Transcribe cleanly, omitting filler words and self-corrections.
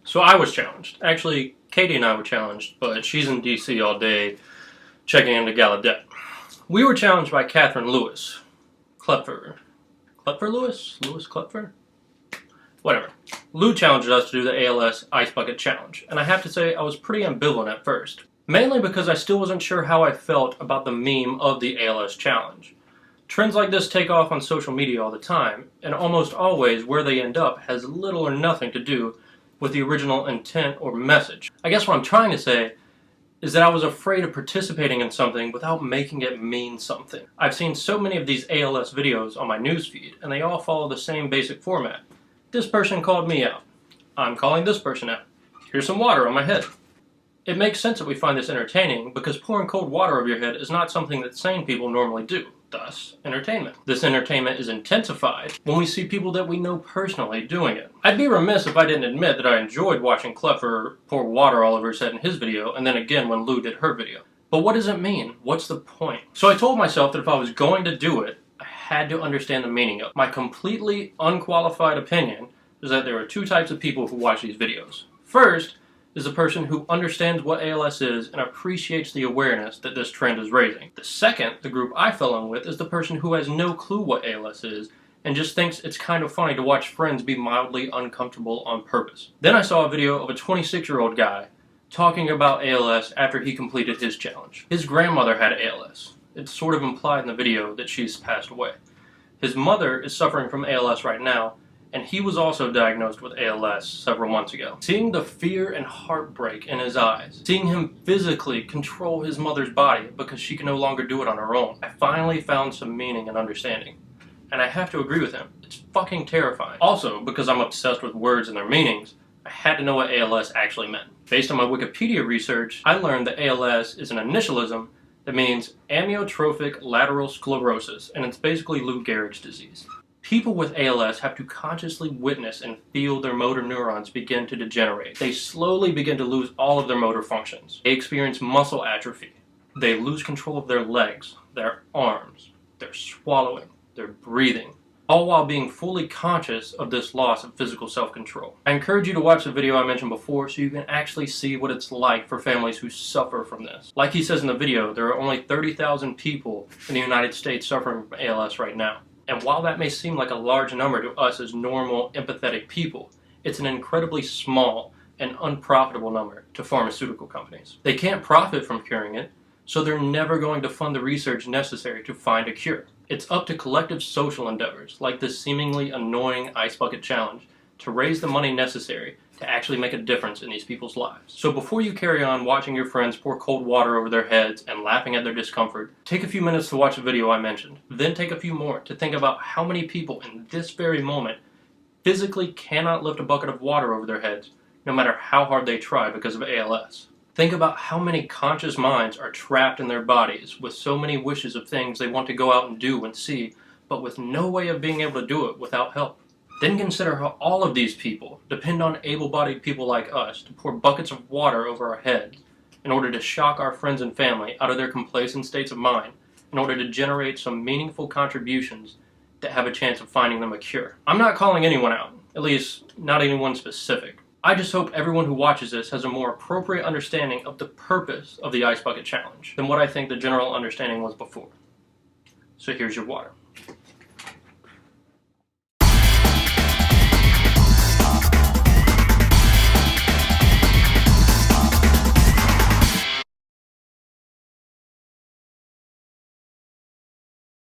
So I was challenged. Actually, Katie and I were challenged, but she's in DC all day checking into Gallaudet. We were challenged by Catherine Lewis. Klepfer Lewis? Lewis Klepfer? Whatever. Lou challenged us to do the ALS Ice Bucket Challenge, and I have to say I was pretty ambivalent at first. Mainly because I still wasn't sure how I felt about the meme of the ALS Challenge. Trends like this take off on social media all the time, and almost always where they end up has little or nothing to do with the original intent or message. I guess what I'm trying to say is that I was afraid of participating in something without making it mean something. I've seen so many of these ALS videos on my newsfeed, and they all follow the same basic format. This person called me out. I'm calling this person out. Here's some water on my head. It makes sense that we find this entertaining because pouring cold water over your head is not something that sane people normally do. Thus, entertainment. This entertainment is intensified when we see people that we know personally doing it. I'd be remiss if I didn't admit that I enjoyed watching Klepfer pour water all over his head in his video, and then again when Lou did her video. But what does it mean? What's the point? So I told myself that if I was going to do it, I had to understand the meaning of it. My completely unqualified opinion is that there are two types of people who watch these videos. First is the person who understands what ALS is and appreciates the awareness that this trend is raising. The second, the group I fell in with, is the person who has no clue what ALS is and just thinks it's kind of funny to watch friends be mildly uncomfortable on purpose. Then I saw a video of a 26-year-old guy talking about ALS after he completed his challenge. His grandmother had ALS. It's sort of implied in the video that she's passed away. His mother is suffering from ALS right now, and he was also diagnosed with ALS several months ago. Seeing the fear and heartbreak in his eyes, seeing him physically control his mother's body because she can no longer do it on her own, I finally found some meaning and understanding. And I have to agree with him, it's fucking terrifying. Also, because I'm obsessed with words and their meanings, I had to know what ALS actually meant. Based on my Wikipedia research, I learned that ALS is an initialism that means amyotrophic lateral sclerosis, and it's basically Lou Gehrig's disease. People with ALS have to consciously witness and feel their motor neurons begin to degenerate. They slowly begin to lose all of their motor functions. They experience muscle atrophy. They lose control of their legs, their arms, their swallowing, their breathing, all while being fully conscious of this loss of physical self-control. I encourage you to watch the video I mentioned before so you can actually see what it's like for families who suffer from this. Like he says in the video, there are only 30,000 people in the United States suffering from ALS right now. And while that may seem like a large number to us as normal, empathetic people, it's an incredibly small and unprofitable number to pharmaceutical companies. They can't profit from curing it, so they're never going to fund the research necessary to find a cure. It's up to collective social endeavors, like this seemingly annoying Ice Bucket Challenge, to raise the money necessary to actually make a difference in these people's lives. So before you carry on watching your friends pour cold water over their heads and laughing at their discomfort, take a few minutes to watch the video I mentioned. Then take a few more to think about how many people in this very moment physically cannot lift a bucket of water over their heads, no matter how hard they try because of ALS. Think about how many conscious minds are trapped in their bodies with so many wishes of things they want to go out and do and see, but with no way of being able to do it without help. Then consider how all of these people depend on able-bodied people like us to pour buckets of water over our heads in order to shock our friends and family out of their complacent states of mind in order to generate some meaningful contributions that have a chance of finding them a cure. I'm not calling anyone out, at least not anyone specific. I just hope everyone who watches this has a more appropriate understanding of the purpose of the Ice Bucket Challenge than what I think the general understanding was before. So here's your water.